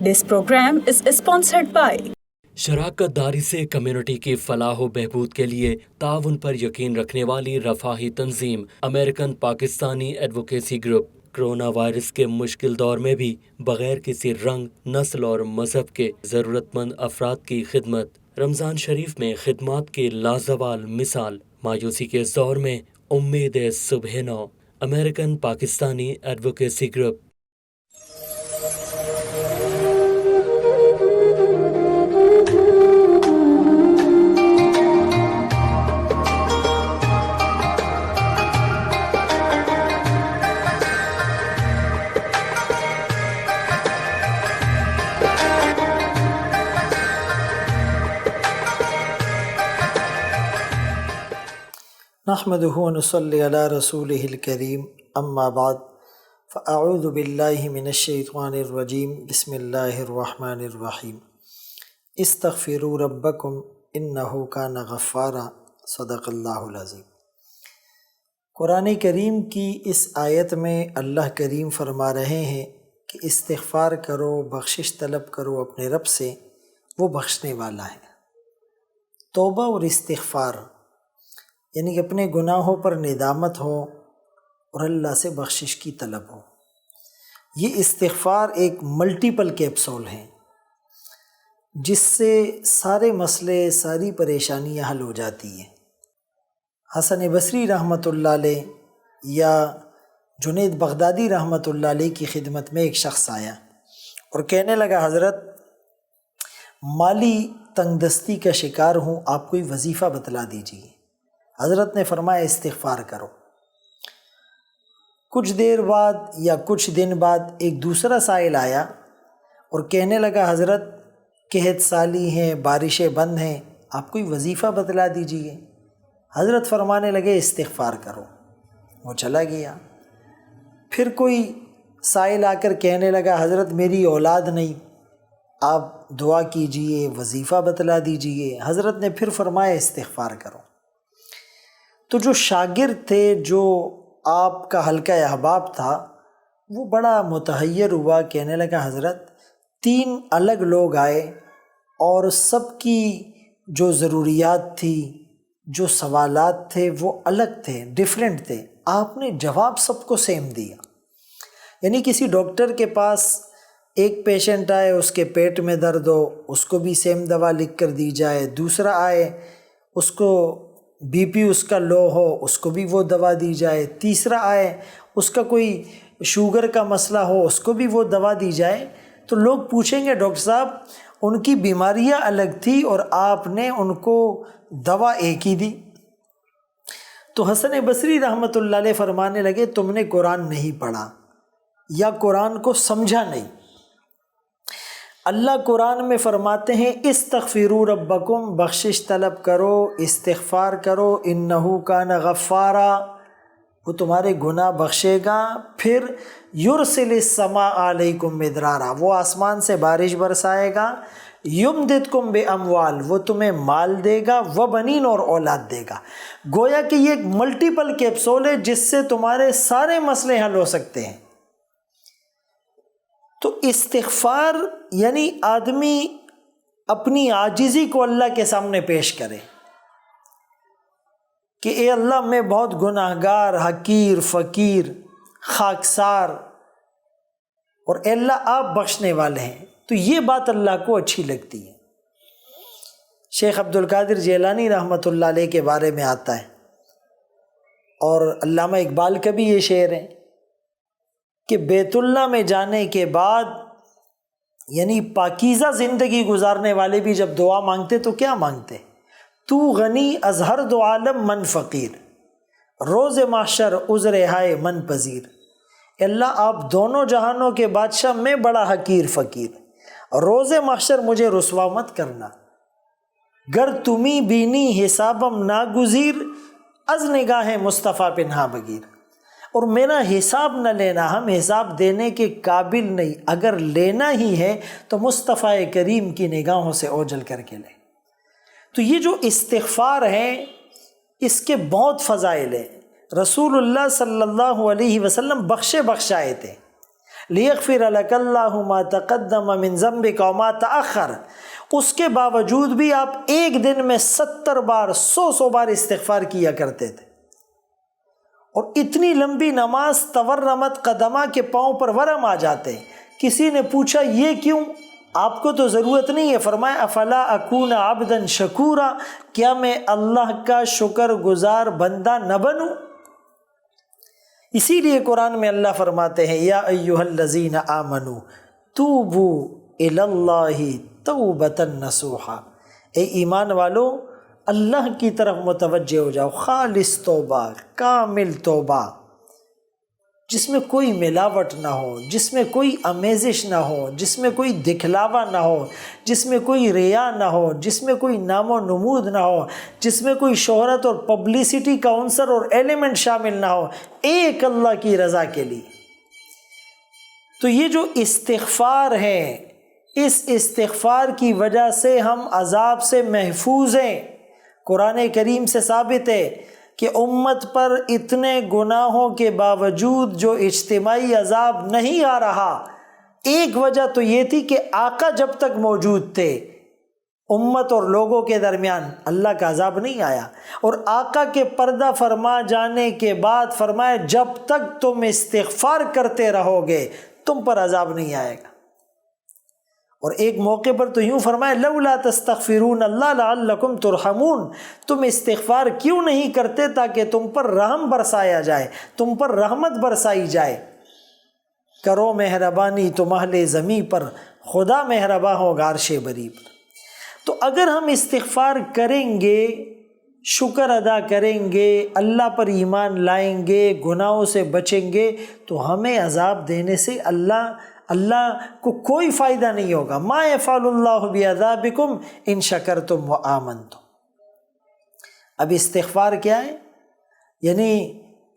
This program is sponsored by شراکت داری سے کمیونٹی کی فلاح و بہبود کے لیے تعاون پر یقین رکھنے والی رفاہی تنظیم American Pakistani advocacy group corona virus کے مشکل دور میں بھی بغیر کسی رنگ، نسل اور مذہب کے ضرورت مند افراد کی خدمت۔ رمضان شریف میں خدمات کی لازوال مثال، مایوسی کے اس دور میں امید صبح نو۔ American Pakistani advocacy group. نحمده ونصلي على رسوله الكريم اما بعد فاعوذ بالله من الشیطان الرجیم بسم اللہ الرحمن الرحیم استغفروا ربکم انه کان غفارا صدق اللہ العظیم۔ قرآن کریم کی اس آیت میں اللہ کریم فرما رہے ہیں کہ استغفار کرو، بخشش طلب کرو اپنے رب سے، وہ بخشنے والا ہے۔ توبہ اور استغفار یعنی کہ اپنے گناہوں پر ندامت ہو اور اللہ سے بخشش کی طلب ہو۔ یہ استغفار ایک ملٹیپل کیپسول ہیں جس سے سارے مسئلے، ساری پریشانیاں حل ہو جاتی ہیں۔ حسن بصری رحمۃ اللہ علیہ یا جنید بغدادی رحمۃ اللہ علیہ کی خدمت میں ایک شخص آیا اور کہنے لگا، حضرت مالی تنگ دستی کا شکار ہوں، آپ کوئی وظیفہ بتلا دیجیے۔ حضرت نے فرمایا استغفار کرو۔ کچھ دیر بعد یا کچھ دن بعد ایک دوسرا سائل آیا اور کہنے لگا، حضرت قحط سالی ہیں، بارشیں بند ہیں، آپ کوئی وظیفہ بتلا دیجیے۔ حضرت فرمانے لگے استغفار کرو۔ وہ چلا گیا۔ پھر کوئی سائل آ کر کہنے لگا، حضرت میری اولاد نہیں، آپ دعا کیجئے، وظیفہ بتلا دیجیے۔ حضرت نے پھر فرمایا استغفار کرو۔ تو جو شاگرد تھے، جو آپ کا حلقہ احباب تھا، وہ بڑا متحیر ہوا، کہنے لگا، حضرت 3 الگ لوگ آئے اور سب کی جو ضروریات تھی، جو سوالات تھے وہ الگ تھے، ڈیفرنٹ تھے، آپ نے جواب سب کو سیم دیا۔ یعنی کسی ڈاکٹر کے پاس ایک پیشنٹ آئے، اس کے پیٹ میں درد ہو، اس کو بھی سیم دوا لکھ کر دی جائے، دوسرا آئے اس کو بی پی اس کا لو ہو، اس کو بھی وہ دوا دی جائے، تیسرا آئے اس کا کوئی شوگر کا مسئلہ ہو، اس کو بھی وہ دوا دی جائے۔ تو لوگ پوچھیں گے، ڈاکٹر صاحب ان کی بیماریاں الگ تھی اور آپ نے ان کو دوا ایک ہی دی۔ تو حسن بصری رحمۃ اللہ علیہ فرمانے لگے، تم نے قرآن نہیں پڑھا یا قرآن کو سمجھا نہیں۔ اللہ قرآن میں فرماتے ہیں استغفروا ربکم، بخشش طلب کرو، استغفار کرو، انہ کان غفارا، وہ تمہارے گناہ بخشے گا۔ پھر یرسل السماء علیکم مدرارا، وہ آسمان سے بارش برسائے گا، یمددکم باموال، وہ تمہیں مال دے گا، وبنین، اور اولاد دے گا۔ گویا کہ یہ ایک ملٹیپل کیپسول ہے جس سے تمہارے سارے مسئلے حل ہو سکتے ہیں۔ تو استغفار یعنی آدمی اپنی عاجزی کو اللہ کے سامنے پیش کرے کہ اے اللہ میں بہت گناہ گار، حقیر، فقیر، خاکسار، اور اے اللہ آپ بخشنے والے ہیں۔ تو یہ بات اللہ کو اچھی لگتی ہے۔ شیخ عبد القادر جیلانی رحمۃ اللہ علیہ کے بارے میں آتا ہے، اور علامہ اقبال کا بھی یہ شعر ہے کہ بیت اللہ میں جانے کے بعد یعنی پاکیزہ زندگی گزارنے والے بھی جب دعا مانگتے تو کیا مانگتے؟ تو غنی از ہر دو عالم من فقیر، روز محشر عذر ہائے من پذیر۔ اے اللہ آپ دونوں جہانوں کے بادشاہ، میں بڑا حقیر فقیر، روز محشر مجھے رسوا مت کرنا۔ گر تمہیں بینی حسابم ناگزیر، از نگاہ مصطفیٰ پنہا بگیر۔ اور میرا حساب نہ لینا، ہم حساب دینے کے قابل نہیں، اگر لینا ہی ہے تو مصطفیٰ کریم کی نگاہوں سے اوجھل کر کے لیں۔ تو یہ جو استغفار ہے اس کے بہت فضائل ہیں۔ رسول اللہ صلی اللہ علیہ وسلم بخشائے تھے، لیغفر لک اللہ ما تقدم من ذنبک وما تأخر، اس کے باوجود بھی آپ ایک دن میں 70 بار 100 بار استغفار کیا کرتے تھے، اور اتنی لمبی نماز تورمت قدمہ کے پاؤں پر ورم آ جاتے۔ کسی نے پوچھا یہ کیوں؟ آپ کو تو ضرورت نہیں ہے۔ فرمایا افلا اکون عبدا شکورا، کیا میں اللہ کا شکر گزار بندہ نہ بنوں؟ اسی لیے قرآن میں اللہ فرماتے ہیں یا ایھا الذین آمنوا توبوا الی اللہ توبۃ نصوحا، اے ایمان والو اللہ کی طرف متوجہ ہو جاؤ، خالص توبہ، کامل توبہ، جس میں کوئی ملاوٹ نہ ہو، جس میں کوئی آمیزش نہ ہو، جس میں کوئی دکھلاوا نہ ہو، جس میں کوئی ریا نہ ہو، جس میں کوئی نام و نمود نہ ہو، جس میں کوئی شہرت اور پبلسٹی کا عنصر اور ایلیمنٹ شامل نہ ہو، ایک اللہ کی رضا کے لیے۔ تو یہ جو استغفار ہے، اس استغفار کی وجہ سے ہم عذاب سے محفوظ ہیں۔ قرآن کریم سے ثابت ہے کہ امت پر اتنے گناہوں کے باوجود جو اجتماعی عذاب نہیں آ رہا، ایک وجہ تو یہ تھی کہ آقا جب تک موجود تھے امت اور لوگوں کے درمیان اللہ کا عذاب نہیں آیا، اور آقا کے پردہ فرما جانے کے بعد فرمایا جب تک تم استغفار کرتے رہو گے تم پر عذاب نہیں آئے گا۔ اور ایک موقع پر تو یوں فرمایا لولا تستغفرون اللہ لعلکم ترحمون، تم استغفار کیوں نہیں کرتے تاکہ تم پر رحم برسایا جائے، تم پر رحمت برسائی جائے۔ کرو مہربانی تم اہل زمیں پر، خدا مہرباں ہوگا عرش بری پر۔ تو اگر ہم استغفار کریں گے، شکر ادا کریں گے، اللہ پر ایمان لائیں گے، گناہوں سے بچیں گے، تو ہمیں عذاب دینے سے اللہ کو کوئی فائدہ نہیں ہوگا۔ ما یفعل اللہ بعذابکم ان شکرتم وآمنتم۔ اب استغفار کیا ہے؟ یعنی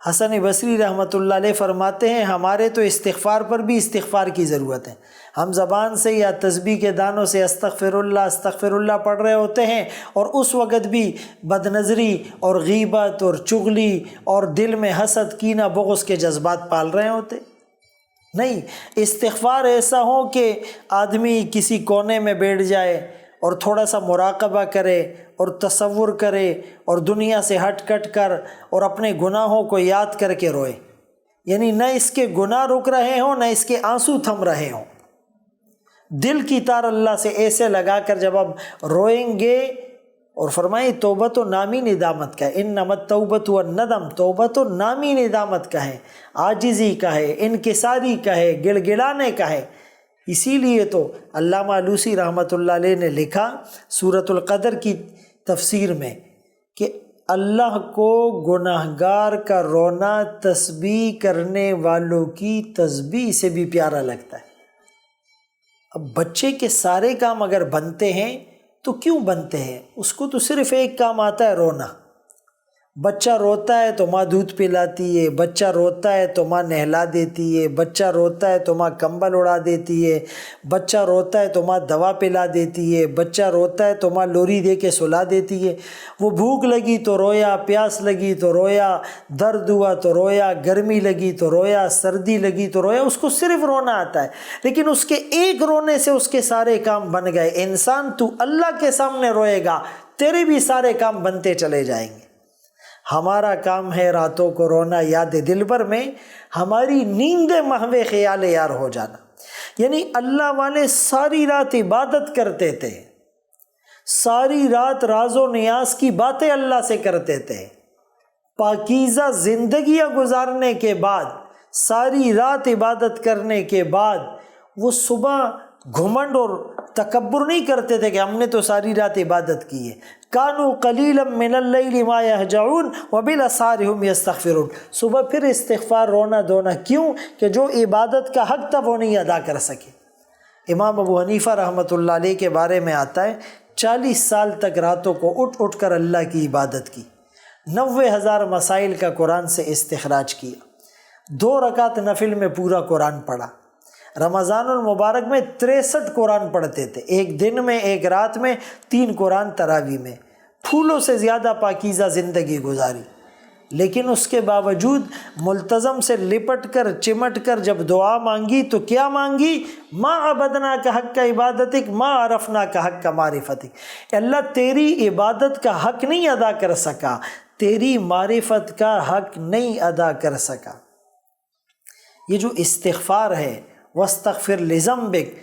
حسن بصری رحمۃ اللہ علیہ فرماتے ہیں ہمارے تو استغفار پر بھی استغفار کی ضرورت ہے۔ ہم زبان سے یا تسبیح کے دانوں سے استغفر اللہ پڑھ رہے ہوتے ہیں، اور اس وقت بھی بد نظری اور غیبت اور چغلی اور دل میں حسد، کینہ، بغض کے جذبات پال رہے ہوتے۔ نہیں، استغفار ایسا ہو کہ آدمی کسی کونے میں بیٹھ جائے اور تھوڑا سا مراقبہ کرے اور تصور کرے اور دنیا سے ہٹ کٹ کر اور اپنے گناہوں کو یاد کر کے روئے، یعنی نہ اس کے گناہ رک رہے ہوں نہ اس کے آنسو تھم رہے ہوں، دل کی تار اللہ سے ایسے لگا کر جب اب روئیں گے۔ اور فرمائے توبت و نامی ندامت کا ہے، انما التوبۃ والندم، توبت و نامی ندامت کا ہے، عاجزی کا ہے، انکساری کا ہے، گڑ گڑانے کا ہے۔ اسی لیے تو علامہ علوسی رحمۃ اللہ علیہ نے لکھا سورۃ القدر کی تفسیر میں کہ اللہ کو گناہگار کا رونا تسبیح کرنے والوں کی تسبیح سے بھی پیارا لگتا ہے۔ اب بچے کے سارے کام اگر بنتے ہیں تو کیوں بنتے ہیں؟ اس کو تو صرف ایک کام آتا ہے، رونا۔ بچہ روتا ہے تو ماں دودھ پلاتی ہے، بچہ روتا ہے تو ماں نہلا دیتی ہے، بچہ روتا ہے تو ماں کمبل اڑا دیتی ہے، بچہ روتا ہے تو ماں دوا پلا دیتی ہے، بچہ روتا ہے تو ماں لوری دے کے سلا دیتی ہے۔ وہ بھوک لگی تو رویا، پیاس لگی تو رویا، درد ہوا تو رویا، گرمی لگی تو رویا، سردی لگی تو رویا، اس کو صرف رونا آتا ہے۔ لیکن اس کے ایک رونے سے اس کے سارے کام بن گئے۔ انسان تو اللہ کے سامنے روئے گا، تیرے بھی سارے کام بنتے چلے جائیں گے۔ ہمارا کام ہے راتوں کو رونا یاد دلبر میں، ہماری نیند محو خیال یار ہو جانا۔ یعنی اللہ والے ساری رات عبادت کرتے تھے، ساری رات راز و نیاز کی باتیں اللہ سے کرتے تھے، پاکیزہ زندگیاں گزارنے کے بعد، ساری رات عبادت کرنے کے بعد وہ صبح گھمنڈ اور تکبر نہیں کرتے تھے کہ ہم نے تو ساری رات عبادت کی ہے۔ کانوا قلیلا من اللیل ما یہجعون وبالاسحار هم یستغفرون۔ صبح پھر استغفار، رونا دھونا، کیوں کہ جو عبادت کا حق تھا وہ نہیں ادا کر سکے۔ امام ابو حنیفہ رحمۃ اللہ علیہ کے بارے میں آتا ہے 40 سال تک راتوں کو اٹھ کر اللہ کی عبادت کی، 90,000 مسائل کا قرآن سے استخراج کیا، 2 رکعت نفل میں پورا قرآن پڑھا۔ رمضان المبارک میں 63 قرآن پڑھتے تھے، ایک دن میں، ایک رات میں 3 قرآن تراویح میں، پھولوں سے زیادہ پاکیزہ زندگی گزاری۔ لیکن اس کے باوجود ملتزم سے لپٹ کر چمٹ کر جب دعا مانگی تو کیا مانگی؟ ما عبدنا کا حق کا عبادتک ما عرفنا کا حق کا معرفتک، اللہ تیری عبادت کا حق نہیں ادا کر سکا، تیری معرفت کا حق نہیں ادا کر سکا۔ یہ جو استغفار ہے، واستغفر لذنبک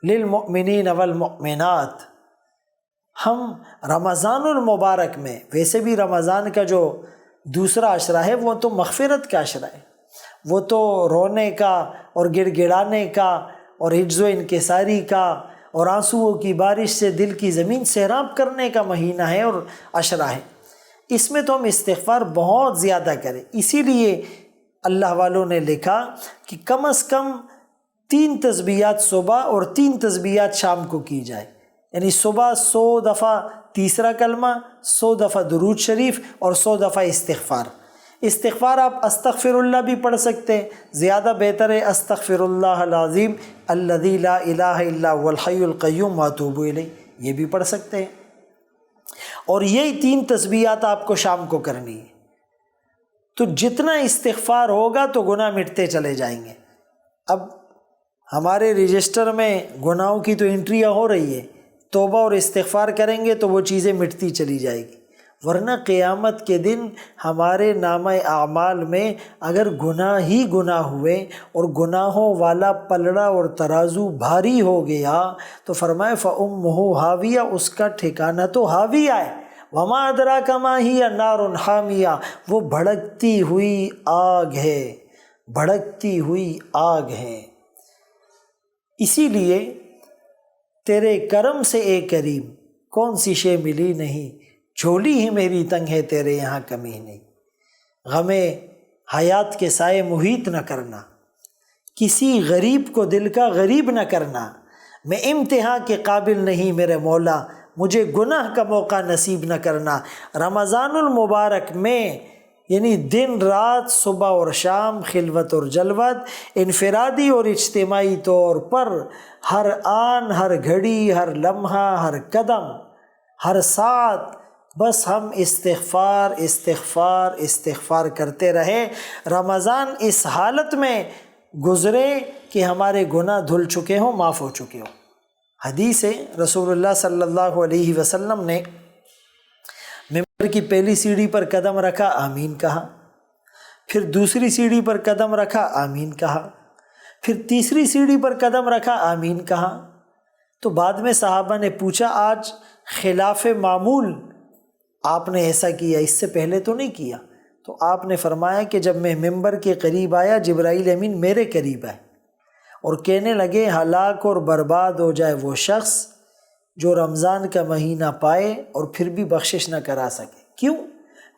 للمؤمنین والمؤمنات، ہم رمضان المبارک میں، ویسے بھی رمضان کا جو دوسرا عشرہ ہے وہ تو مغفرت کا عشرہ ہے، وہ تو رونے کا اور گڑ گڑانے کا اور حجز و انکساری کا اور آنسوؤں کی بارش سے دل کی زمین سیراب کرنے کا مہینہ ہے اور عشرہ ہے۔ اس میں تو ہم استغفار بہت زیادہ کریں، اسی لیے اللہ والوں نے لکھا کہ کم از کم 3 تسبیحات صبح اور 3 تسبیحات شام کو کی جائے، یعنی صبح 100 دفعہ تیسرا کلمہ، 100 دفعہ درود شریف اور 100 دفعہ استغفار۔ استغفار آپ استغفر اللہ بھی پڑھ سکتے ہیں، زیادہ بہتر ہے استغفر اللہ العظیم الذی لا الہ الا هو الحی القیوم واتوب الیہ، یہ بھی پڑھ سکتے ہیں۔ اور یہی 3 تسبیحات آپ کو شام کو کرنی ہے، تو جتنا استغفار ہوگا تو گناہ مٹتے چلے جائیں گے۔ اب ہمارے رجسٹر میں گناہوں کی تو انٹریاں ہو رہی ہے، توبہ اور استغفار کریں گے تو وہ چیزیں مٹتی چلی جائے گی، ورنہ قیامت کے دن ہمارے نامہ اعمال میں اگر گناہ ہی گناہ ہوئے اور گناہوں والا پلڑا اور ترازو بھاری ہو گیا تو فرمائے فَأُمُّهُ حاویہ، اس کا ٹھکانہ تو حاویہ ہے، وَمَا أَدْرَاكَ مَا هِيَ نَارٌ حَامِيَةٌ، وہ بھڑکتی ہوئی آگ ہے، بھڑکتی ہوئی آگ ہے۔ اسی لیے تیرے کرم سے اے کریم کون سی شے ملی نہیں، جھولی ہی میری تنگ ہے تیرے یہاں کمی نہیں۔ غم حیات کے سائے محیط نہ کرنا، کسی غریب کو دل کا غریب نہ کرنا، میں امتحان کے قابل نہیں میرے مولا، مجھے گناہ کا موقع نصیب نہ کرنا۔ رمضان المبارک میں یعنی دن رات، صبح اور شام، خلوت اور جلوت، انفرادی اور اجتماعی طور پر ہر آن، ہر گھڑی، ہر لمحہ، ہر قدم، ہر ساتھ بس ہم استغفار استغفار استغفار کرتے رہے۔ رمضان اس حالت میں گزرے کہ ہمارے گناہ دھل چکے ہوں، معاف ہو چکے ہوں۔ حدیث ہے رسول اللہ صلی اللہ علیہ وسلم نے ممبر کی پہلی سیڑھی پر قدم رکھا، آمین کہا، پھر دوسری سیڑھی پر قدم رکھا، آمین کہا، پھر تیسری سیڑھی پر قدم رکھا، آمین کہا۔ تو بعد میں صحابہ نے پوچھا آج خلاف معمول آپ نے ایسا کیا، اس سے پہلے تو نہیں کیا؟ تو آپ نے فرمایا کہ جب میں ممبر کے قریب آیا جبرائیل امین میرے قریب آئے اور کہنے لگے ہلاک اور برباد ہو جائے وہ شخص جو رمضان کا مہینہ پائے اور پھر بھی بخشش نہ کرا سکے۔ کیوں؟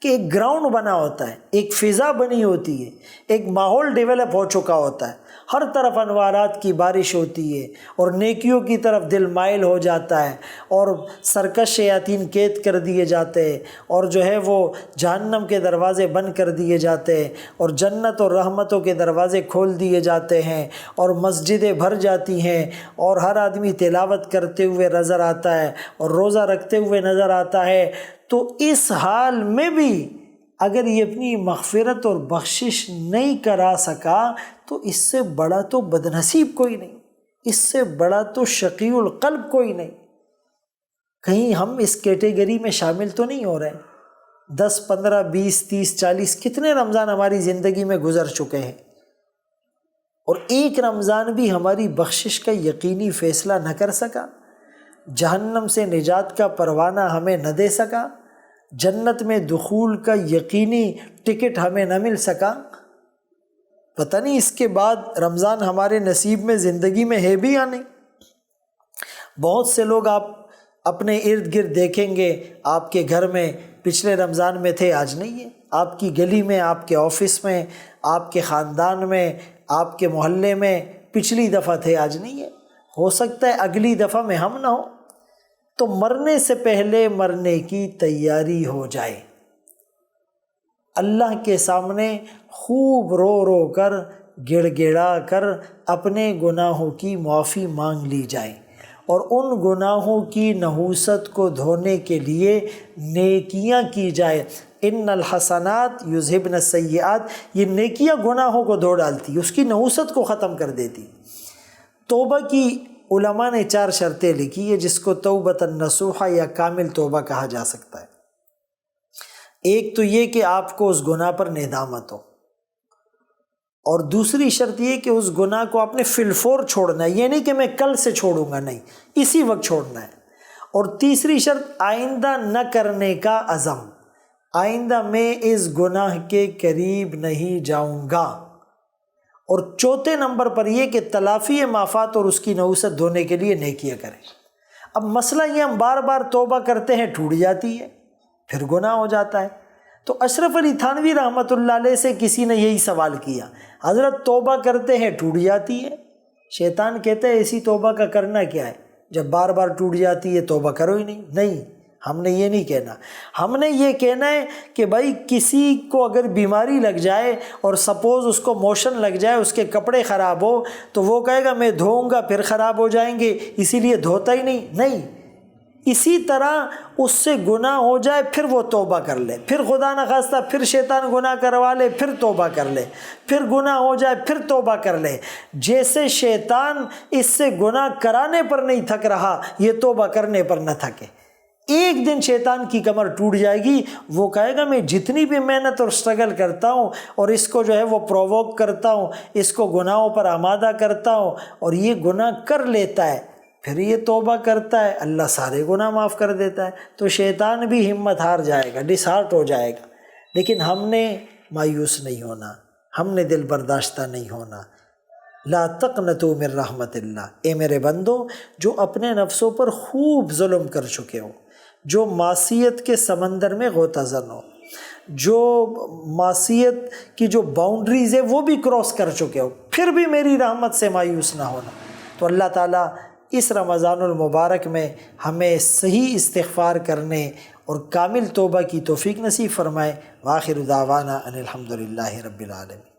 کہ ایک گراؤنڈ بنا ہوتا ہے، ایک فضا بنی ہوتی ہے، ایک ماحول ڈیولپ ہو چکا ہوتا ہے، ہر طرف انوارات کی بارش ہوتی ہے اور نیکیوں کی طرف دل مائل ہو جاتا ہے اور سرکش شیاطین قید کر دیے جاتے ہیں اور جو ہے وہ جہنم کے دروازے بند کر دیے جاتے ہیں اور جنت اور رحمتوں کے دروازے کھول دیے جاتے ہیں اور مسجدیں بھر جاتی ہیں اور ہر آدمی تلاوت کرتے ہوئے نظر آتا ہے اور روزہ رکھتے ہوئے نظر آتا ہے۔ تو اس حال میں بھی اگر یہ اپنی مغفرت اور بخشش نہیں کرا سکا تو اس سے بڑا تو بدنصیب کوئی نہیں، اس سے بڑا تو شقی القلب کوئی نہیں۔ کہیں ہم اس کیٹیگری میں شامل تو نہیں ہو رہے؟ 10 15 20 30 40 کتنے رمضان ہماری زندگی میں گزر چکے ہیں اور ایک رمضان بھی ہماری بخشش کا یقینی فیصلہ نہ کر سکا، جہنم سے نجات کا پروانہ ہمیں نہ دے سکا، جنت میں دخول کا یقینی ٹکٹ ہمیں نہ مل سکا۔ پتہ نہیں اس کے بعد رمضان ہمارے نصیب میں زندگی میں ہے بھی یا نہیں۔ بہت سے لوگ آپ اپنے ارد گرد دیکھیں گے، آپ کے گھر میں پچھلے رمضان میں تھے، آج نہیں ہے، آپ کی گلی میں، آپ کے آفس میں، آپ کے خاندان میں، آپ کے محلے میں پچھلی دفعہ تھے، آج نہیں ہے، ہو سکتا ہے اگلی دفعہ میں ہم نہ ہو۔ تو مرنے سے پہلے مرنے کی تیاری ہو جائے، اللہ کے سامنے خوب رو رو کر گڑ گڑا کر اپنے گناہوں کی معافی مانگ لی جائے اور ان گناہوں کی نحوست کو دھونے کے لیے نیکیاں کی جائے، ان الحسنات یذہبن السیئات، یہ نیکیاں گناہوں کو دھو ڈالتی، اس کی نحوست کو ختم کر دیتی۔ توبہ کی علماء نے 4 شرطیں لکھی ہے جس کو توبۃ النصوحہ یا کامل توبہ کہا جا سکتا ہے۔ ایک تو یہ کہ آپ کو اس گناہ پر ندامت ہو، اور دوسری شرط یہ کہ اس گناہ کو آپ نے فی الفور چھوڑنا ہے، یہ نہیں کہ میں کل سے چھوڑوں گا، نہیں، اسی وقت چھوڑنا ہے۔ اور تیسری شرط آئندہ نہ کرنے کا عزم، آئندہ میں اس گناہ کے قریب نہیں جاؤں گا۔ اور چوتھے نمبر پر یہ کہ تلافی مافات اور اس کی نحوست دھونے کے لیے نیکیاں کریں۔ اب مسئلہ یہ ہم بار بار توبہ کرتے ہیں، ٹوٹ جاتی ہے، پھر گناہ ہو جاتا ہے۔ تو اشرف علی تھانوی رحمۃ اللہ علیہ سے کسی نے یہی سوال کیا، حضرت توبہ کرتے ہیں ٹوٹ جاتی ہے، شیطان کہتا ہے ایسی توبہ کا کرنا کیا ہے، جب بار بار ٹوٹ جاتی ہے توبہ کرو ہی نہیں۔ نہیں، ہم نے یہ نہیں کہنا، ہم نے یہ کہنا ہے کہ بھائی کسی کو اگر بیماری لگ جائے اور سپوز اس کو موشن لگ جائے، اس کے کپڑے خراب ہو، تو وہ کہے گا میں دھوؤں گا پھر خراب ہو جائیں گے اسی لیے دھوتا ہی نہیں، نہیں۔ اسی طرح اس سے گناہ ہو جائے پھر وہ توبہ کر لے، پھر خدا نخواستہ پھر شیطان گناہ کروا لے پھر توبہ کر لے، پھر گناہ ہو جائے پھر توبہ کر لے۔ جیسے شیطان اس سے گناہ کرانے پر نہیں تھک رہا، یہ توبہ کرنے پر نہ تھکے۔ ایک دن شیطان کی کمر ٹوٹ جائے گی، وہ کہے گا میں جتنی بھی محنت اور سٹرگل کرتا ہوں اور اس کو جو ہے وہ پرووک کرتا ہوں، اس کو گناہوں پر آمادہ کرتا ہوں اور یہ گناہ کر لیتا ہے، پھر یہ توبہ کرتا ہے، اللہ سارے گناہ معاف کر دیتا ہے۔ تو شیطان بھی ہمت ہار جائے گا، ڈس ہارٹ ہو جائے گا۔ لیکن ہم نے مایوس نہیں ہونا، ہم نے دل برداشتہ نہیں ہونا۔ لا تقنطوا من رحمت اللہ، اے میرے بندو جو اپنے نفسوں پر خوب ظلم کر چکے ہو، جو معصیت کے سمندر میں غوطہ زن ہو، جو معصیت کی جو باؤنڈریز ہے وہ بھی کراس کر چکے ہو، پھر بھی میری رحمت سے مایوس نہ ہونا۔ تو اللہ تعالیٰ اس رمضان المبارک میں ہمیں صحیح استغفار کرنے اور کامل توبہ کی توفیق نصیب فرمائے۔ وآخر دعوانا ان الحمد للہ رب العالمین۔